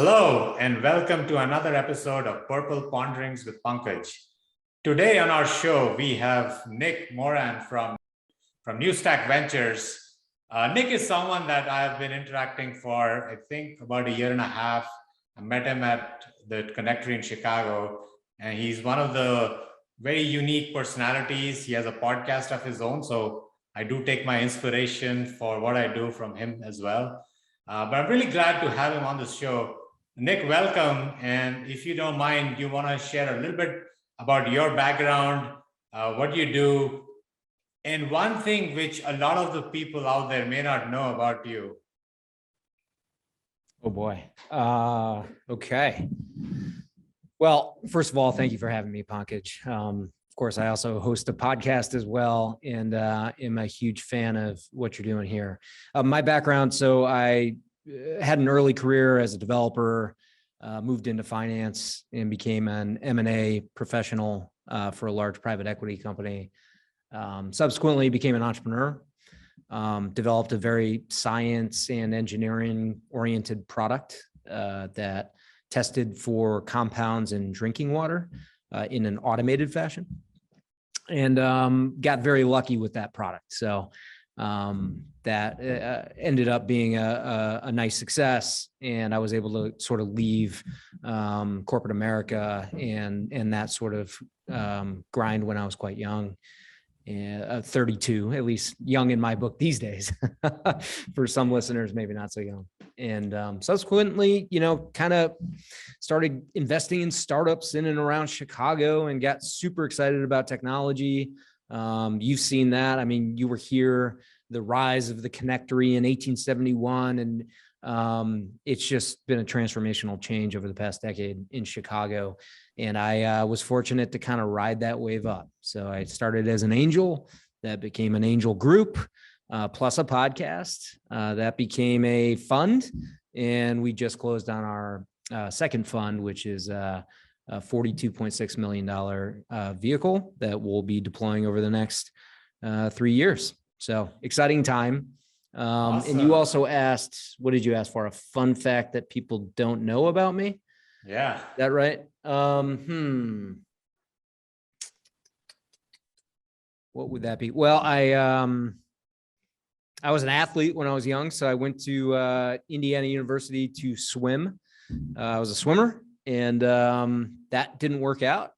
Hello, and welcome to another episode of Purple Ponderings with Pankaj. Today on our show, we have Nick Moran from New Stack Ventures. Nick is someone that I've been interacting for, I think, about a year and a half. I met him at the Connector in Chicago, and he's one of the very unique personalities. He has a podcast of his own, so I do take my inspiration for what I do from him as well. But I'm really glad to have him on the show. Nick, welcome. And if you don't mind, you want to share a little bit about your background, what you do, and one thing which a lot of the people out there may not know about you. Oh boy. Okay. Well, first of all, thank you for having me, Pankaj. Of course, I also host a podcast as well, and am a huge fan of what you're doing here. My background, so I had an early career as a developer, moved into finance and became an M&A professional for a large private equity company. Subsequently became an entrepreneur, developed a very science and engineering oriented product that tested for compounds in drinking water in an automated fashion, and got very lucky with that product. So that ended up being a nice success, and I was able to sort of leave corporate America and that sort of grind when I was quite young. 32, at least young in my book these days. For some listeners, maybe not so young. And subsequently, kind of started investing in startups in and around Chicago and got super excited about technology. You've seen that. I mean, you were here, the rise of the connectory in 1871, and it's just been a transformational change over the past decade in Chicago. And I was fortunate to kind of ride that wave up. So I started as an angel, that became an angel group, plus a podcast, that became a fund. And we just closed on our second fund, which is a $42.6 million vehicle that we'll be deploying over the next 3 years. So exciting time. Awesome. And you also asked, what did you ask for? A fun fact that people don't know about me? Yeah. Is that right? What would that be? Well, I was an athlete when I was young. So I went to Indiana University to swim. I was a swimmer, and that didn't work out.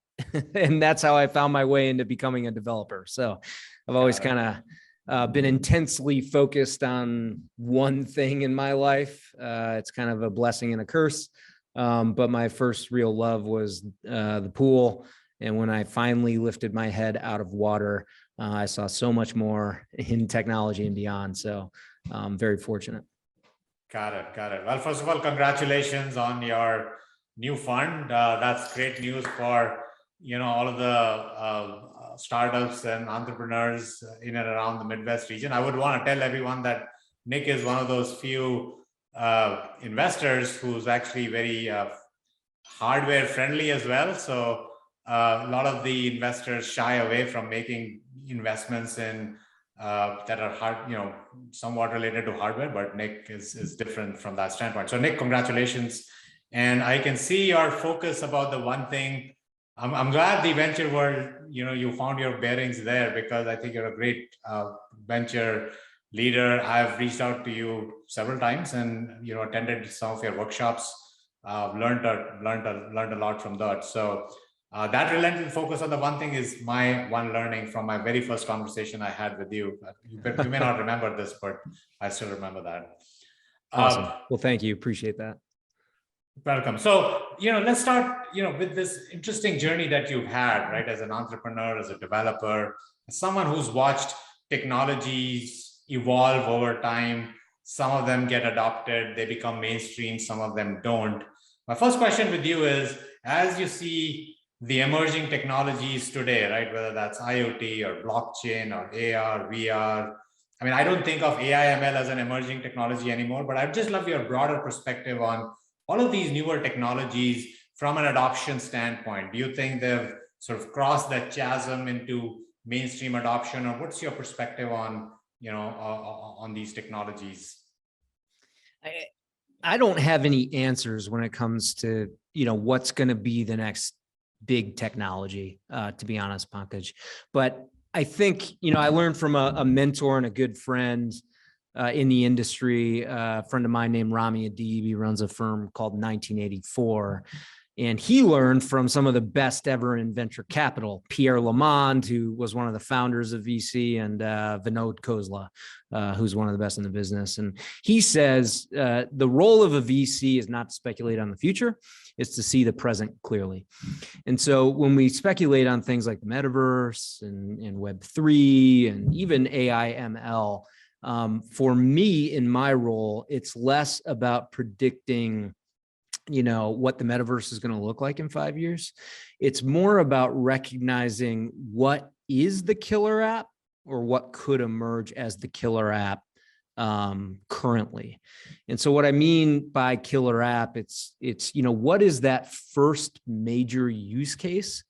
And that's how I found my way into becoming a developer. So I've always kind of been intensely focused on one thing in my life. It's kind of a blessing and a curse. But my first real love was the pool. And when I finally lifted my head out of water, I saw so much more in technology and beyond. So I'm very fortunate. Got it. Well, first of all, congratulations on your new fund. That's great news for all of the startups and entrepreneurs in and around the Midwest region. I would want to tell everyone that Nick is one of those few investors who's actually very hardware friendly as well. So a lot of the investors shy away from making investments in that are hard, somewhat related to hardware, but Nick is different from that standpoint. So Nick, congratulations. And I can see your focus about the one thing. I'm glad the venture world, you found your bearings there, because I think you're a great venture leader. I've reached out to you several times and attended some of your workshops. Learned a lot from that. So that relentless focus on the one thing is my one learning from my very first conversation I had with you. You may not remember this, but I still remember that. Awesome. Well, thank you. Appreciate that. Welcome. So, let's start, with this interesting journey that you've had, right? As an entrepreneur, as a developer, as someone who's watched technologies evolve over time. Some of them get adopted, they become mainstream, some of them don't. My first question with you is, as you see the emerging technologies today, right? Whether that's IoT or blockchain or AR, VR. I mean, I don't think of AI, ML as an emerging technology anymore, but I'd just love your broader perspective on all of these newer technologies from an adoption standpoint. Do you think they've sort of crossed that chasm into mainstream adoption, or what's your perspective on, on these technologies? I don't have any answers when it comes to, what's going to be the next big technology, to be honest, Pankaj. But I think, I learned from a mentor and a good friend in the industry, a friend of mine named Rami Adib. He runs a firm called 1984. And he learned from some of the best ever in venture capital, Pierre Lamond, who was one of the founders of VC, and Vinod Khosla, who's one of the best in the business. And he says the role of a VC is not to speculate on the future, it's to see the present clearly. And so when we speculate on things like the metaverse and Web3 and even AI ML, for me in my role, it's less about predicting what the metaverse is going to look like in 5 years. It's more about recognizing what is the killer app or what could emerge as the killer app currently. And so what I mean by killer app, it's what is that first major use case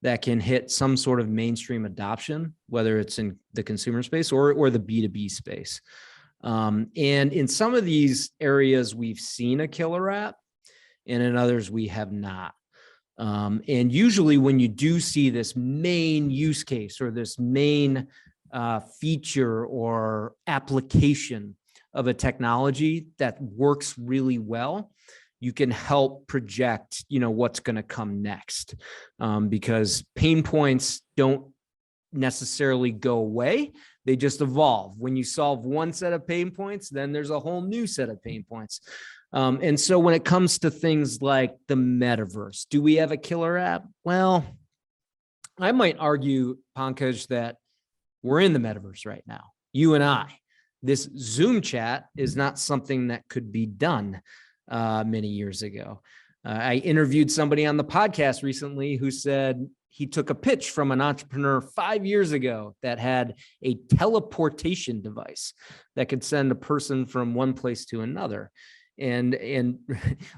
that can hit some sort of mainstream adoption, whether it's in the consumer space or the B2B space. And in some of these areas, we've seen a killer app, and in others we have not. And usually when you do see this main use case or this main feature or application of a technology that works really well, you can help project, what's going to come next, because pain points don't necessarily go away. They just evolve. When you solve one set of pain points, then there's a whole new set of pain points. And so when it comes to things like the metaverse, do we have a killer app? Well, I might argue, Pankaj, that we're in the metaverse right now, you and I. This Zoom chat is not something that could be done many years ago. I interviewed somebody on the podcast recently who said he took a pitch from an entrepreneur 5 years ago that had a teleportation device that could send a person from one place to another. And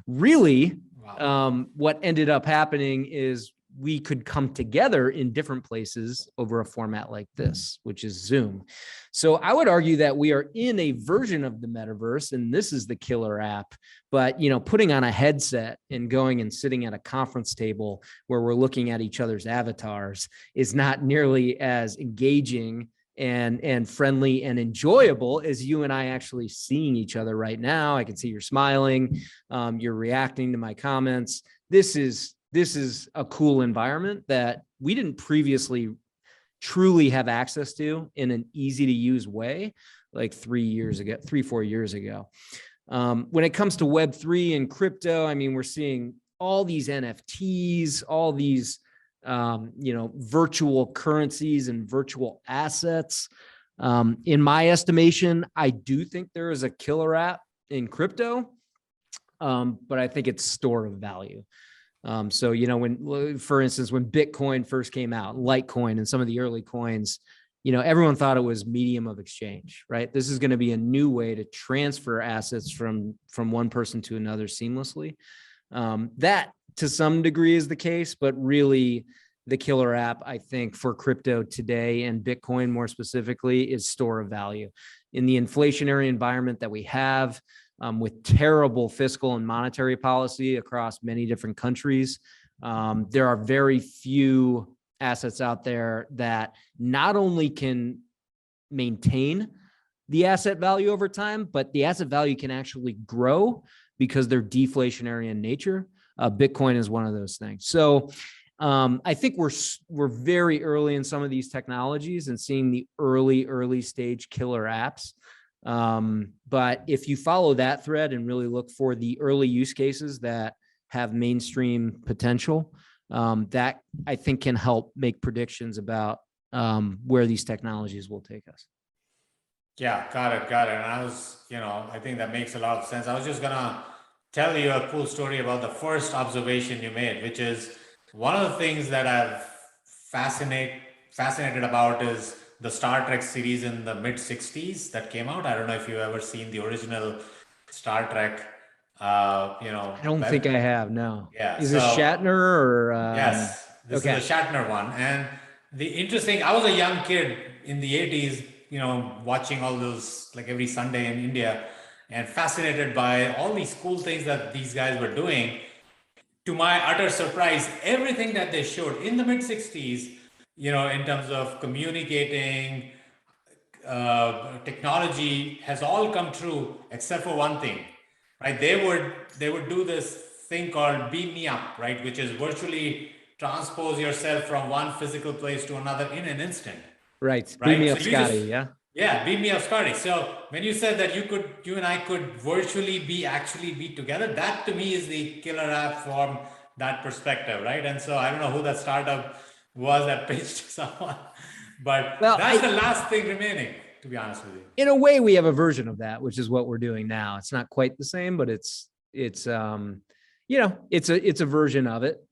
really, Wow. what ended up happening is we could come together in different places over a format like this, which is Zoom. So I would argue that we are in a version of the metaverse, and this is the killer app. But, putting on a headset and going and sitting at a conference table where we're looking at each other's avatars is not nearly as engaging and friendly and enjoyable as you and I actually seeing each other right now. I can see you're smiling, you're reacting to my comments. This is a cool environment that we didn't previously truly have access to in an easy to use way, like 4 years ago. When it comes to Web3 and crypto, I mean, we're seeing all these NFTs, all these virtual currencies and virtual assets. In my estimation, I do think there is a killer app in crypto, but I think it's store of value. So, when, for instance, when Bitcoin first came out, Litecoin and some of the early coins, everyone thought it was medium of exchange, right? This is going to be a new way to transfer assets from one person to another seamlessly. That to some degree is the case, but really the killer app, I think, for crypto today and Bitcoin more specifically is store of value. In the inflationary environment that we have, with terrible fiscal and monetary policy across many different countries, there are very few assets out there that not only can maintain the asset value over time, but the asset value can actually grow because they're deflationary in nature. Bitcoin is one of those things. So I think we're very early in some of these technologies and seeing the early stage killer apps. But if you follow that thread and really look for the early use cases that have mainstream potential, that I think can help make predictions about where these technologies will take us. Yeah, got it. And I think that makes a lot of sense. I was just gonna tell you a cool story about the first observation you made, which is one of the things that I've fascinated about is the Star Trek series in the mid 60s that came out. I don't know if you've ever seen the original Star Trek, I don't think I have, no. Yeah. Is this Shatner or? Yes, this Okay. is the Shatner one. And I was a young kid in the 80s, watching all those like every Sunday in India. and fascinated by all these cool things that these guys were doing. To my utter surprise, everything that they showed in the mid 60s, in terms of communicating, technology has all come true except for one thing, right? They would do this thing called beam me up, right, which is virtually transpose yourself from one physical place to another in an instant, Right. Beam right? me So up, you just, Scotty. Yeah. yeah, beam me up, Scotty. So when you said that you and I could virtually actually be together, that to me is the killer app from that perspective, right? And so I don't know who that startup was that pitched to someone, but Well, that's the last thing remaining, to be honest with you. in a way, we have a version of that, which is what we're doing now. It's not quite the same, but it's it's a version of it.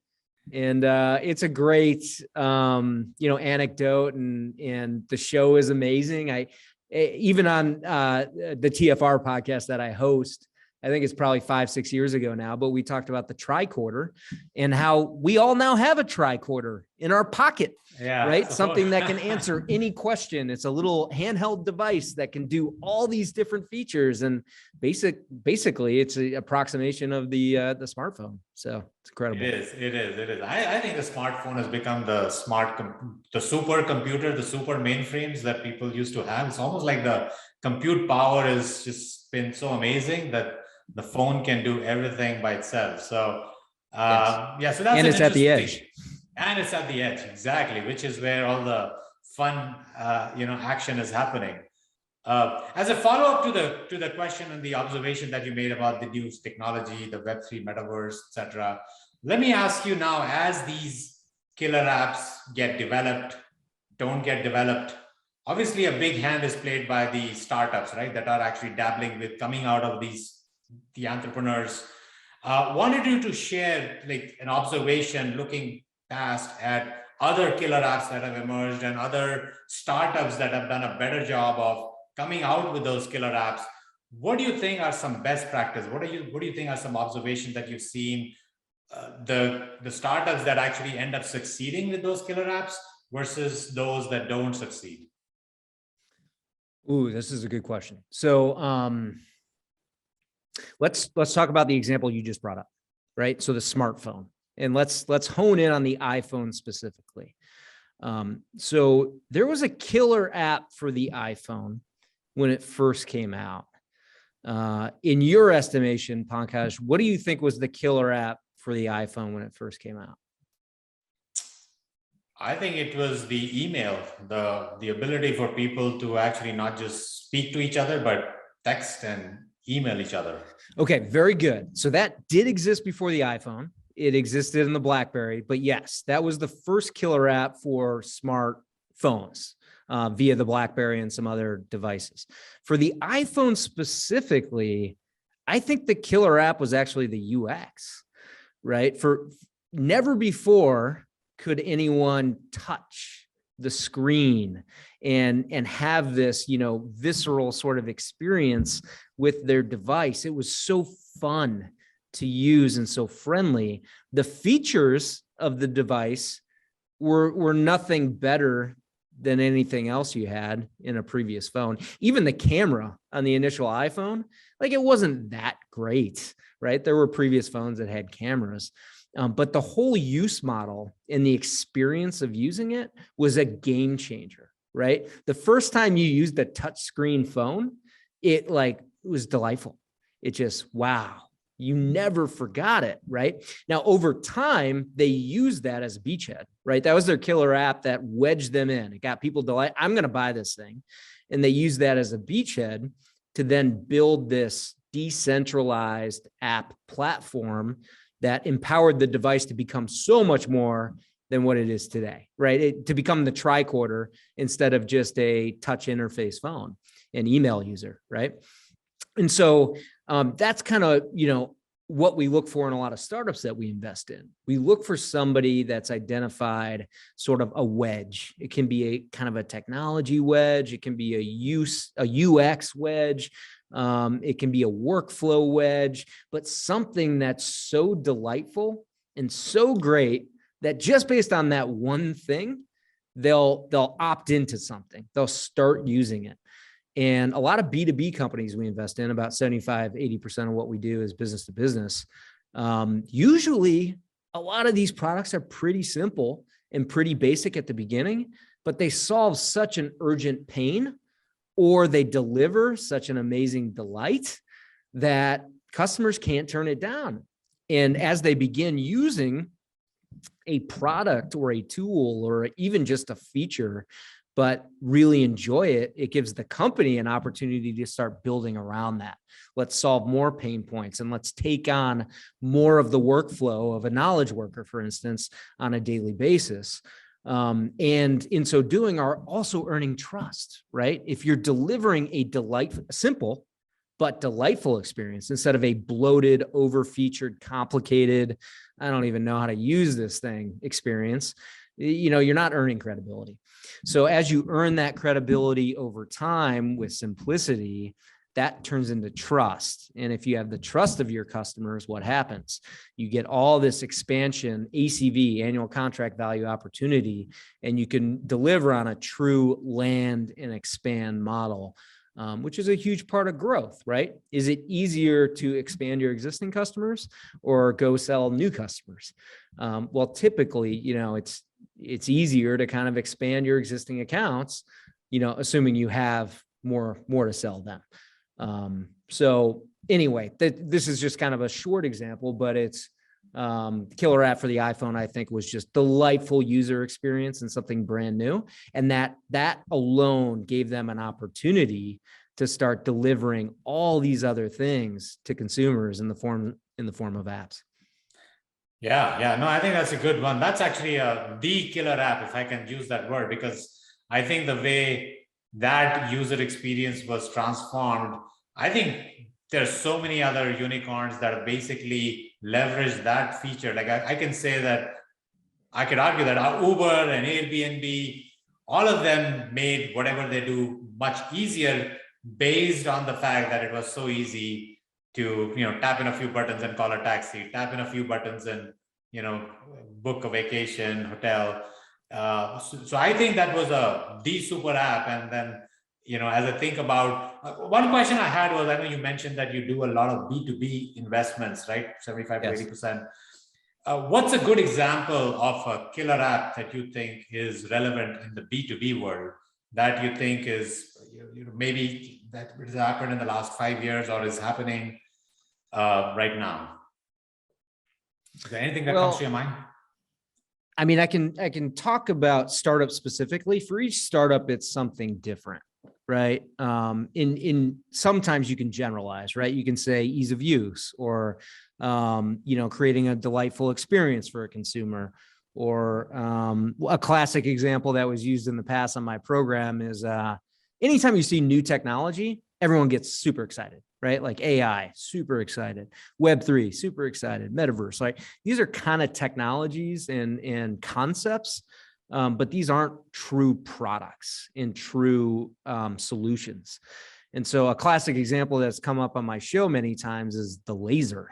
And it's a great anecdote, and the show is amazing. Even on the TFR podcast that I host, I think it's probably 5-6 years ago now, but we talked about the tricorder and how we all now have a tricorder in our pocket, right? Something that can answer any question. It's a little handheld device that can do all these different features, and basically it's an approximation of the smartphone. So it's incredible. It is. I think the smartphone has become the the super computer, the super mainframes that people used to have. It's almost like the compute power has just been so amazing that the phone can do everything by itself. So, so that's and it's at the edge. And it's at the edge, exactly, which is where all the fun, action is happening. As a follow-up to the question and the observation that you made about the new technology, the Web3 metaverse, etc., let me ask you now, as these killer apps get developed, don't get developed, obviously a big hand is played by the startups, right, that are actually dabbling with coming out of the entrepreneurs. Wanted you to share like an observation looking past at other killer apps that have emerged and other startups that have done a better job of coming out with those killer apps. What do you think are some best practice? What do you think are some observations that you've seen, the startups that actually end up succeeding with those killer apps versus those that don't succeed? Ooh, this is a good question. So let's talk about the example you just brought up, right? So the smartphone, and let's hone in on the iPhone specifically. So there was a killer app for the iPhone when it first came out. In your estimation, Pankaj, what do you think was the killer app for the iPhone when it first came out? I think it was the email, the ability for people to actually not just speak to each other, but text and email each other. Okay, very good. So that did exist before the iPhone. It existed in the BlackBerry, but yes, that was the first killer app for smartphones via the BlackBerry and some other devices. For the iPhone specifically, I think the killer app was actually the UX, right? For never before could anyone touch the screen and have this, visceral sort of experience with their device. It was so fun to use and so friendly. The features of the device were nothing better than anything else you had in a previous phone. Even the camera on the initial iPhone, like it wasn't that great, right? There were previous phones that had cameras. But the whole use model and the experience of using it was a game changer, right? The first time you used a touchscreen phone, it was delightful. It just, wow, you never forgot it, right? Now, over time, they used that as a beachhead, right? That was their killer app that wedged them in. It got people delighted. I'm going to buy this thing. And they used that as a beachhead to then build this decentralized app platform that empowered the device to become so much more than what it is today, right? To become the tricorder instead of just a touch interface phone, an email user, right? And so that's kind of, what we look for in a lot of startups that we invest in. We look for somebody that's identified sort of a wedge. It can be a kind of a technology wedge. It can be a UX wedge. It can be a workflow wedge, but something that's so delightful and so great that just based on that one thing, they'll opt into something. They'll start using it. And a lot of B2B companies we invest in, about 75, 80% of what we do is business to business. Usually a lot of these products are pretty simple and pretty basic at the beginning, but they solve such an urgent pain, or they deliver such an amazing delight that customers can't turn it down. And as they begin using a product or a tool or even just a feature, but really enjoy it, it gives the company an opportunity to start building around that. Let's solve more pain points and let's take on more of the workflow of a knowledge worker, for instance, on a daily basis. And in so doing, are also earning trust, right? If you're delivering a simple but delightful experience instead of a bloated, over-featured, complicated, I don't even know how to use this thing experience, you're not earning credibility. So as you earn that credibility over time with simplicity, that turns into trust. And if you have the trust of your customers, what happens? You get all this expansion, ACV, annual contract value opportunity, and you can deliver on a true land and expand model, which is a huge part of growth, right? Is it easier to expand your existing customers or go sell new customers? Well, typically, it's easier to kind of expand your existing accounts, assuming you have more to sell them. So anyway, this is just kind of a short example, but it's killer app for the iPhone, I think, was just delightful user experience and something brand new. And that alone gave them an opportunity to start delivering all these other things to consumers in the form of apps. Yeah. No, I think that's a good one. That's actually the killer app, if I can use that word, because I think the way that user experience was transformed, I think there's so many other unicorns that have basically leveraged that feature. Like I can say that I could argue that Uber and Airbnb, all of them made whatever they do much easier based on the fact that it was so easy to, tap in a few buttons and call a taxi, tap in a few buttons and, book a vacation, hotel. So I think that was the super app. And then, as I think about one question I had was, I know you mentioned that you do a lot of B2B investments, right? 75 to 80%. What's a good example of a killer app that you think is relevant in the B2B world that you think is maybe that has happened in the last 5 years or is happening right now? Is there anything that comes to your mind? I mean, I can talk about startups specifically. For each startup, it's something different, right? In sometimes you can generalize, right? You can say ease of use or, creating a delightful experience for a consumer. Or a classic example that was used in the past on my program is anytime you see new technology, everyone gets super excited, right? Like AI, super excited. Web3, super excited. Metaverse, like these are kind of technologies and concepts, but these aren't true products and true solutions. And so a classic example that's come up on my show many times is the laser.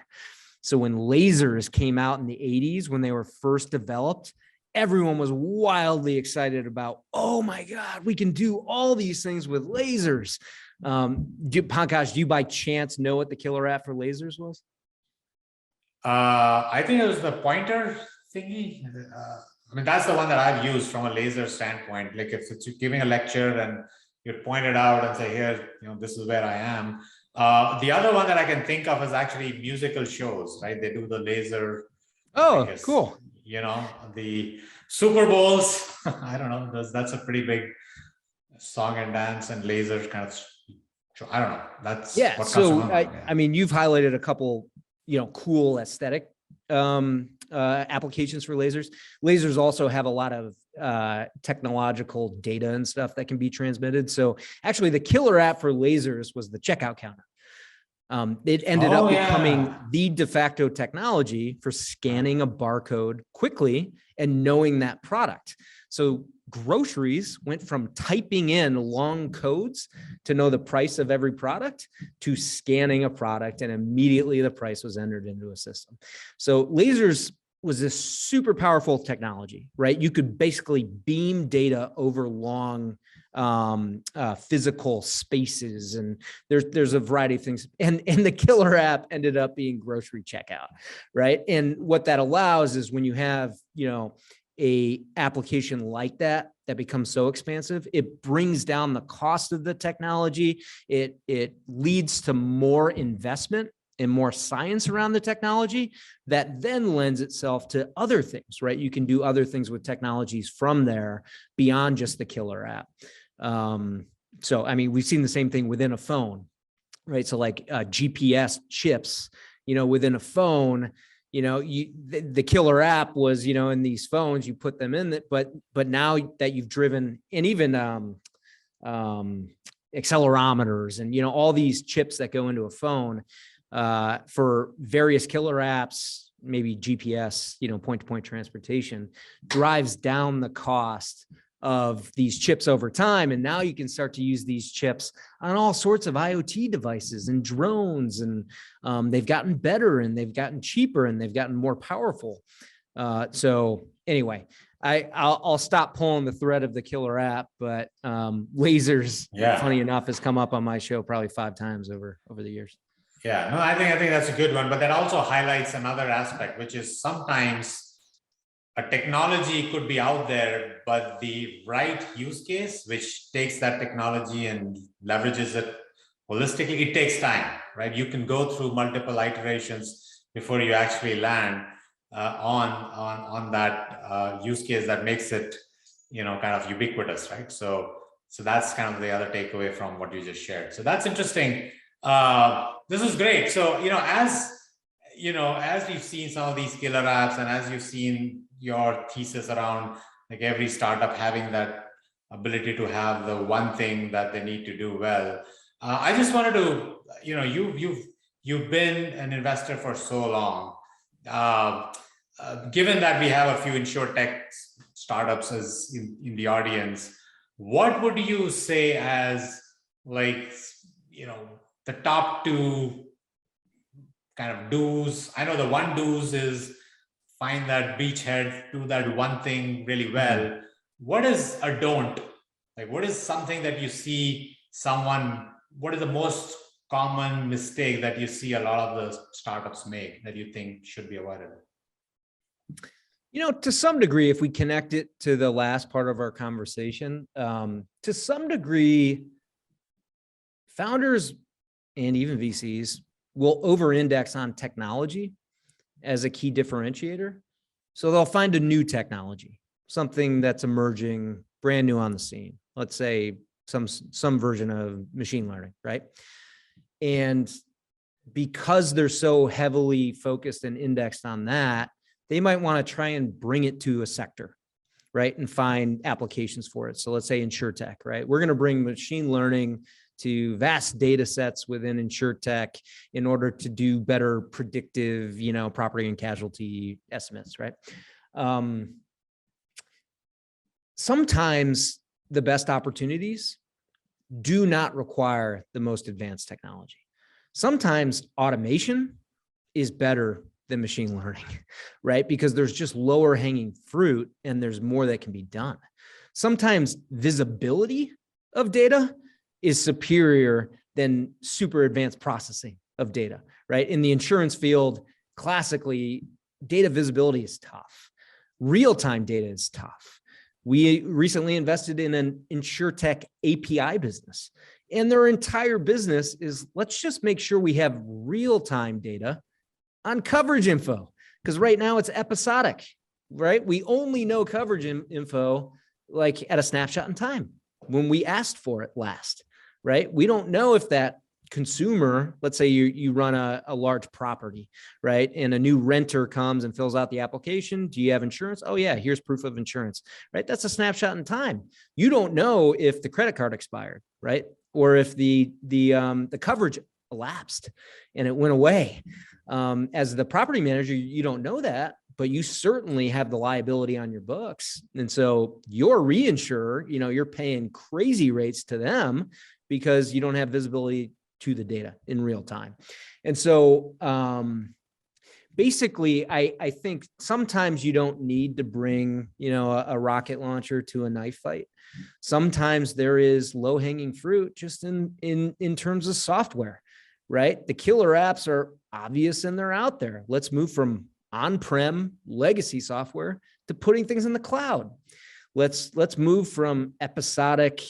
So when lasers came out in the 80s, when they were first developed, everyone was wildly excited about, oh my God, we can do all these things with lasers. Pankaj, do you by chance know what the killer app for lasers was? I think it was the pointer thingy. I mean, that's the one that I've used from a laser standpoint. Like if it's giving a lecture and you point it out and say, here, this is where I am. The other one that I can think of is actually musical shows, right? They do the laser. Oh, cool. The Super Bowls. I don't know. That's a pretty big song and dance and laser kind of. I don't know. That's what comes so to mind. I mean, you've highlighted a couple, cool aesthetic applications for lasers. Lasers also have a lot of technological data and stuff that can be transmitted. So actually the killer app for lasers was the checkout counter. It ended up becoming the de facto technology for scanning a barcode quickly and knowing that product. So groceries went from typing in long codes to know the price of every product to scanning a product, and immediately the price was entered into a system. So lasers was this super powerful technology, right? You could basically beam data over long physical spaces, and there's a variety of things. And the killer app ended up being grocery checkout, right? And what that allows is when you have, a application like that becomes so expansive, it brings down the cost of the technology. It leads to more investment and more science around the technology that then lends itself to other things, right? You can do other things with technologies from there beyond just the killer app. So, I mean, we've seen the same thing within a phone, right? So like GPS chips, within a phone, the killer app was, in these phones, you put them in it, but now that you've driven, and even accelerometers and, all these chips that go into a phone for various killer apps, maybe GPS, point-to-point transportation, drives down the cost of these chips over time. And now you can start to use these chips on all sorts of IoT devices and drones. And they've gotten better, and they've gotten cheaper, and they've gotten more powerful. So anyway, I'll stop pulling the thread of the killer app, but lasers, funny enough, has come up on my show probably 5 times over the years. Yeah, no, I think that's a good one, but that also highlights another aspect, which is sometimes a technology could be out there, but the right use case, which takes that technology and leverages it holistically, it takes time, right? You can go through multiple iterations before you actually land on that use case that makes it, kind of ubiquitous, right? So that's kind of the other takeaway from what you just shared. So that's interesting. This is great. So, as we've seen some of these killer apps, and as you've seen your thesis around like every startup having that ability to have the one thing that they need to do well, I just wanted to, you've been an investor for so long. Given that we have a few insurtech startups as in the audience, what would you say as like, the top 2 kind of do's? I know the one do's is find that beachhead, do that one thing really well. What is a don't? Like, what is something that you see what is the most common mistake that you see a lot of the startups make that you think should be avoided? To some degree, if we connect it to the last part of our conversation, to some degree, founders and even VCs will over-index on technology as a key differentiator. So they'll find a new technology, something that's emerging, brand new on the scene. Let's say some version of machine learning, right? And because they're so heavily focused and indexed on that, they might want to try and bring it to a sector, right? And find applications for it. So let's say insurtech, right? We're going to bring machine learning to vast data sets within insurtech in order to do better predictive, property and casualty estimates, right? Sometimes the best opportunities do not require the most advanced technology. Sometimes automation is better than machine learning, right? Because there's just lower hanging fruit and there's more that can be done. Sometimes visibility of data is superior than super advanced processing of data, right? In the insurance field, classically, data visibility is tough. Real-time data is tough. We recently invested in an insurtech API business, and their entire business is, let's just make sure we have real-time data on coverage info, because right now it's episodic, right? We only know coverage info like at a snapshot in time when we asked for it last, right? We don't know if that consumer, let's say you run a large property, right? And a new renter comes and fills out the application. Do you have insurance? Oh yeah, here's proof of insurance, right? That's a snapshot in time. You don't know if the credit card expired, right? Or if the coverage elapsed and it went away. As the property manager, you don't know that, but you certainly have the liability on your books. And so your reinsurer, you're paying crazy rates to them because you don't have visibility to the data in real time. And so basically, I think sometimes you don't need to bring, a rocket launcher to a knife fight. Sometimes there is low hanging fruit just in terms of software, right? The killer apps are obvious and they're out there. Let's move from on-prem legacy software to putting things in the cloud. Let's move from episodic,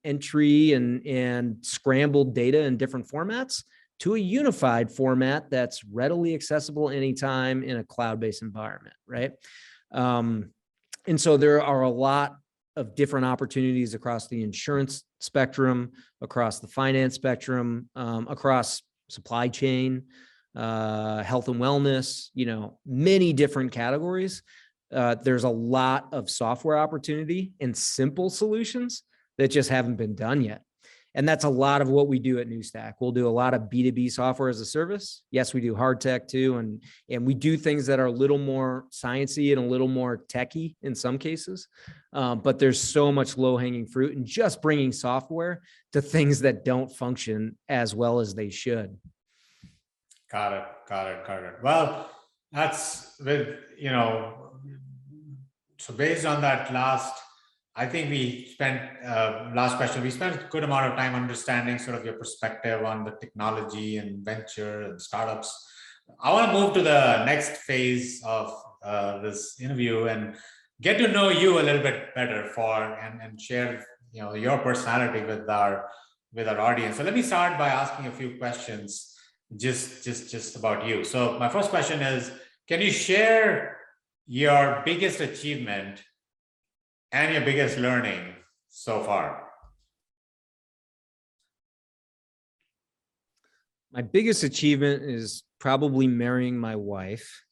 entry and scrambled data in different formats to a unified format that's readily accessible anytime in a cloud-based environment, right? And so there are a lot of different opportunities across the insurance spectrum, across the finance spectrum, across supply chain, health and wellness, many different categories. There's a lot of software opportunity and simple solutions that just haven't been done yet. And that's a lot of what we do at NewStack. We'll do a lot of B2B software as a service. Yes, we do hard tech too. And we do things that are a little more sciencey and a little more techy in some cases. But there's so much low hanging fruit in just bringing software to things that don't function as well as they should. Got it. Well, that's with, so based on that I think we spent, last question, we spent a good amount of time understanding sort of your perspective on the technology and venture and startups. I want to move to the next phase of this interview and get to know you a little bit better and share, your personality with our audience. So let me start by asking a few questions just about you. So my first question is, can you share your biggest achievement and your biggest learning so far? My biggest achievement is probably marrying my wife.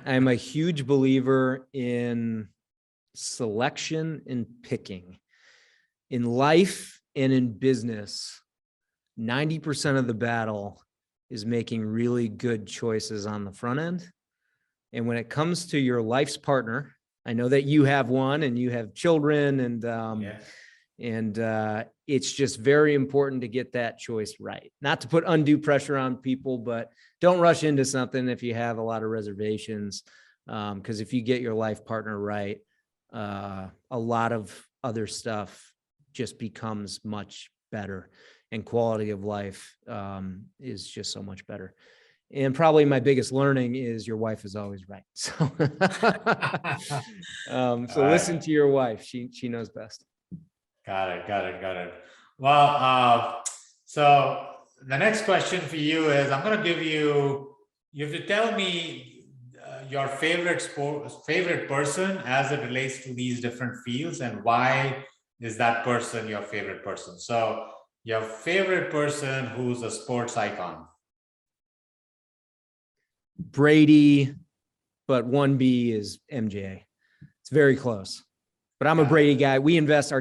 I'm a huge believer in selection and picking. In life and in business, 90% of the battle is making really good choices on the front end. And when it comes to your life's partner, I know that you have one and you have children, and it's just very important to get that choice right. Not to put undue pressure on people, but don't rush into something if you have a lot of reservations. Because if you get your life partner right, a lot of other stuff just becomes much better, and quality of life is just so much better. And probably my biggest learning is your wife is always right. So, listen to your wife. She knows best. Got it. Well, so the next question for you is, I'm going to give you have to tell me your favorite person as it relates to these different fields, and why is that person your favorite person? So your favorite person who's a sports icon. Brady, but 1B is MJ. It's very close, but I'm a Brady guy. Our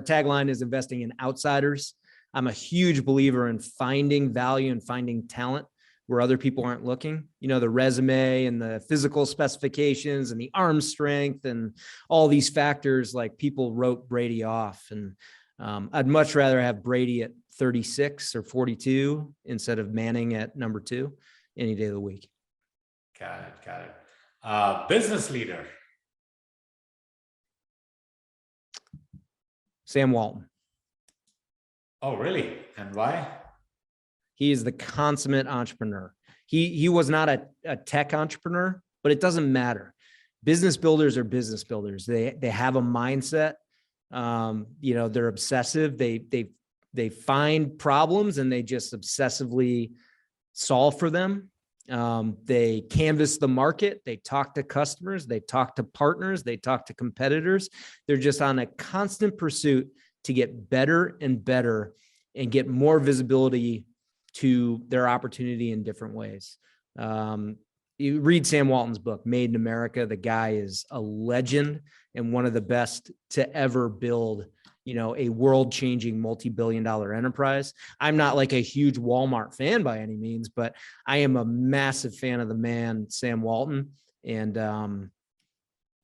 tagline is investing in outsiders. I'm a huge believer in finding value and finding talent where other people aren't looking. The resume and the physical specifications and the arm strength and all these factors, like people wrote Brady off. And I'd much rather have Brady at 36 or 42 instead of Manning at number 2 any day of the week. Got it. Business leader. Sam Walton. Oh, really? And why? He is the consummate entrepreneur. He was not a tech entrepreneur, but it doesn't matter. Business builders are business builders. They have a mindset. They're obsessive. They find problems and they just obsessively solve for them. They canvass the market, they talk to customers, they talk to partners, they talk to competitors. They're just on a constant pursuit to get better and better and get more visibility to their opportunity in different ways. You read Sam Walton's book, Made in America. The guy is a legend and one of the best to ever build a world-changing multi-billion-dollar enterprise. I'm not like a huge Walmart fan by any means, but I am a massive fan of the man, Sam Walton. And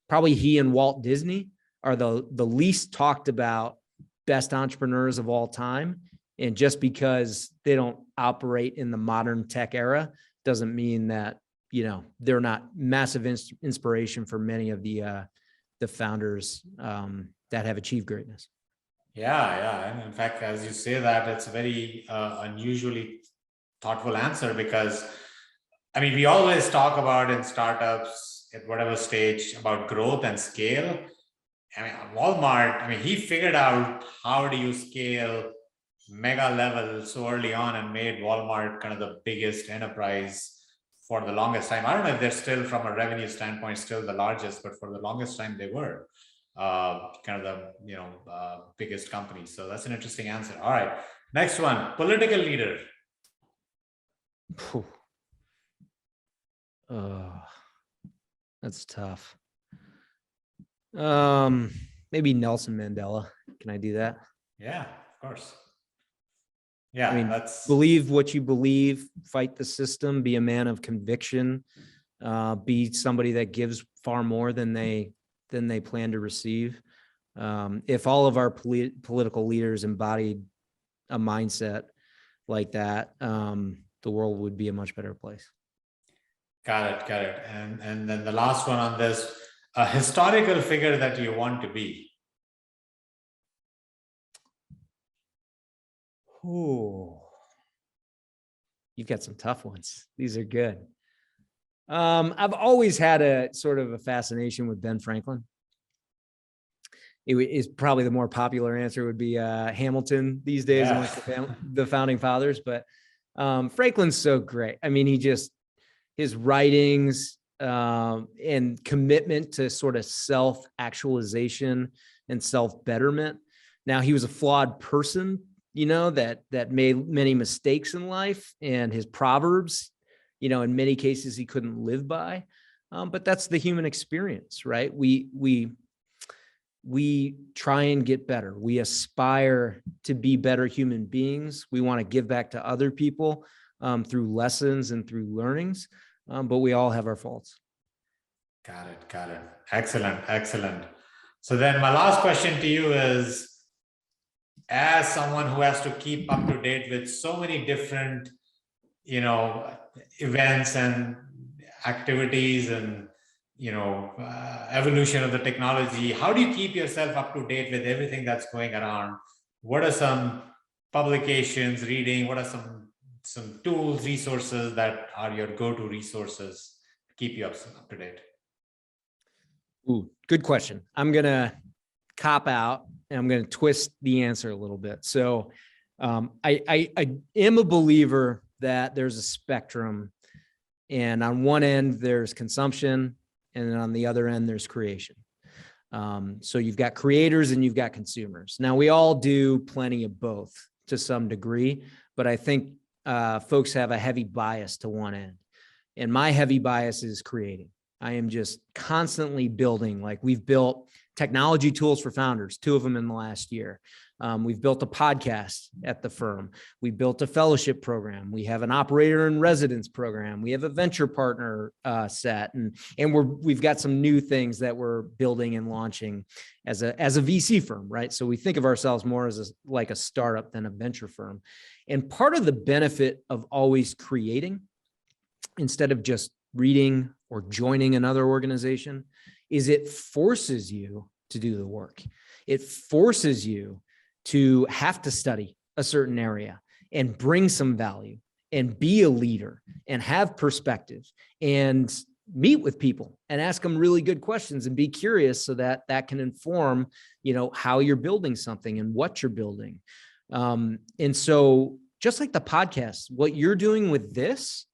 probably he and Walt Disney are the least talked about best entrepreneurs of all time. And just because they don't operate in the modern tech era doesn't mean that they're not massive inspiration for many of the founders that have achieved greatness. Yeah. And in fact, as you say that, it's a very unusually thoughtful answer, because I mean, we always talk about in startups at whatever stage about growth and scale. I mean, Walmart, I mean, he figured out how do you scale mega level so early on and made Walmart kind of the biggest enterprise for the longest time. I don't know if they're still, from a revenue standpoint, still the largest, but for the longest time they were kind of the biggest company. So that's an interesting answer. All right, next one, political leader. That's tough. Maybe Nelson Mandela. Can I do that? Yeah, of course. Yeah, I mean, that's believe what you believe, fight the system, be a man of conviction, be somebody that gives far more than they plan to receive. If all of our political leaders embodied a mindset like that, the world would be a much better place. Got it. And then the last one on this, a historical figure that you want to be. Oh, you've got some tough ones. These are good. I've always had a sort of a fascination with Ben Franklin. It is probably the more popular answer would be Hamilton these days amongst the founding fathers, but Franklin's so great. I mean, his writings and commitment to sort of self-actualization and self-betterment. Now, he was a flawed person, that made many mistakes in life, and his proverbs, in many cases he couldn't live by. But that's the human experience, right? We try and get better. We aspire to be better human beings. We want to give back to other people through lessons and through learnings, but we all have our faults. Got it. Excellent. So then my last question to you is, as someone who has to keep up to date with so many different, events and activities and, evolution of the technology, how do you keep yourself up to date with everything that's going around? What are some publications, reading? What are some tools, resources that are your go-to resources to keep you up to date? Ooh, good question. I'm going to cop out and I'm going to twist the answer a little bit. So I am a believer that there's a spectrum, and on one end there's consumption, and then on the other end there's creation. So you've got creators and you've got consumers. Now, we all do plenty of both to some degree, but I think folks have a heavy bias to one end, and my heavy bias is creating. I am just constantly building. Like, we've built technology tools for founders, 2 of them in the last year. We've built a podcast at the firm. We built a fellowship program. We have an operator in residence program. We have a venture partner set, and we've got some new things that we're building and launching as a VC firm, right? So we think of ourselves more as like a startup than a venture firm. And part of the benefit of always creating, instead of just reading or joining another organization, is it forces you to do the work. It forces you to have to study a certain area and bring some value and be a leader and have perspective and meet with people and ask them really good questions and be curious, so that can inform, how you're building something and what you're building. And so, just like the podcast, what you're doing with this,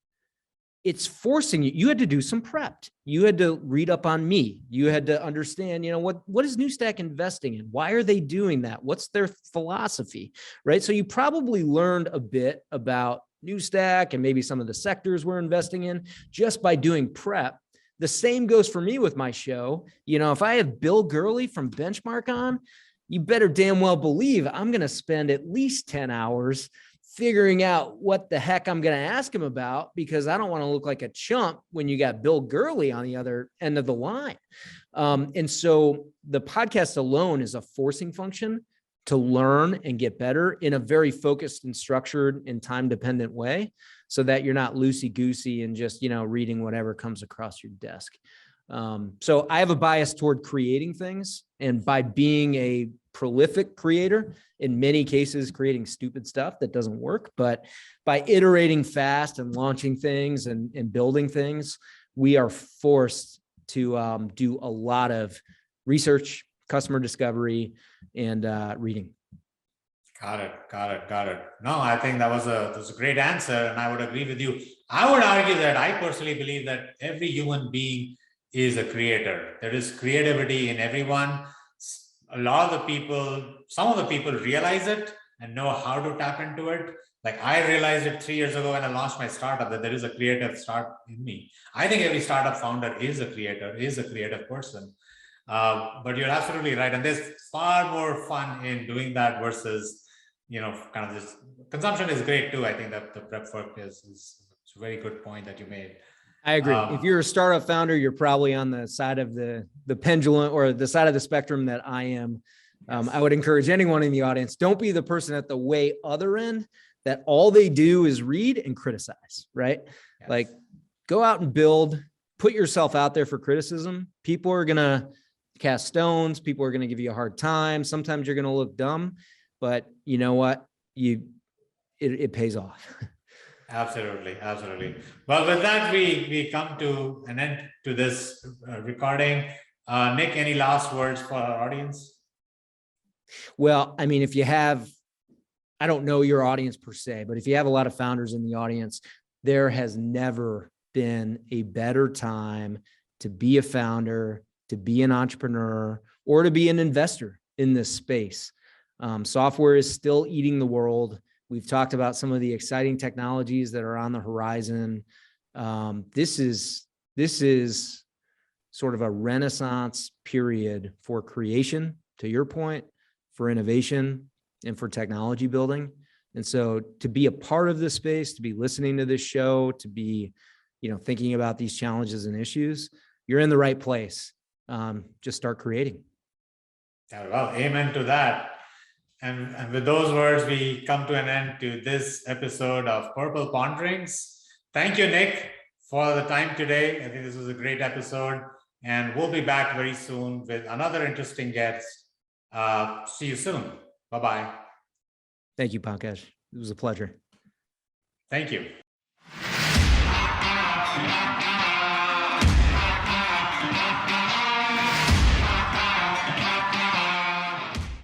it's forcing you. You had to do some prep. You had to read up on me. You had to understand, what is New Stack investing in? Why are they doing that? What's their philosophy, right? So you probably learned a bit about New Stack and maybe some of the sectors we're investing in just by doing prep. The same goes for me with my show. If I have Bill Gurley from Benchmark on, you better damn well believe I'm going to spend at least 10 hours figuring out what the heck I'm going to ask him about, because I don't want to look like a chump when you got Bill Gurley on the other end of the line. And so the podcast alone is a forcing function to learn and get better in a very focused and structured and time-dependent way, so that you're not loosey-goosey and just, reading whatever comes across your desk. So I have a bias toward creating things, and by being a prolific creator, in many cases, creating stupid stuff that doesn't work, but by iterating fast and launching things and building things, we are forced to do a lot of research, customer discovery, and reading. Got it. No, I think that was a great answer, and I would agree with you. I would argue that I personally believe that every human being is a creator. There is creativity in everyone. Some of the people realize it and know how to tap into it. Like I realized it 3 years ago when I launched my startup, that there is a creative start in me. I think every startup founder is a creator, is a creative person. But you're absolutely right. And there's far more fun in doing that versus, kind of this consumption is great too. I think that the prep work is a very good point that you made. I agree. If you're a startup founder, you're probably on the side of the pendulum, or the side of the spectrum that I am. Yes. I would encourage anyone in the audience, don't be the person at the way other end that all they do is read and criticize, right? Yes. Like, go out and build, put yourself out there for criticism. People are going to cast stones. People are going to give you a hard time. Sometimes you're going to look dumb, but you know what? It pays off. Absolutely. Well, with that, we come to an end to this recording. Nick, any last words for our audience? Well, I mean, I don't know your audience per se, but if you have a lot of founders in the audience, there has never been a better time to be a founder, to be an entrepreneur, or to be an investor in this space. Software is still eating the world. We've talked about some of the exciting technologies that are on the horizon. This is sort of a renaissance period for creation, to your point, for innovation, and for technology building. And so to be a part of this space, to be listening to this show, to be, thinking about these challenges and issues, you're in the right place. Just start creating. Yeah, well, amen to that. And with those words, we come to an end to this episode of Purple Ponderings. Thank you, Nick, for the time today. I think this was a great episode, and we'll be back very soon with another interesting guest. See you soon. Bye-bye. Thank you, Pankaj. It was a pleasure. Thank you.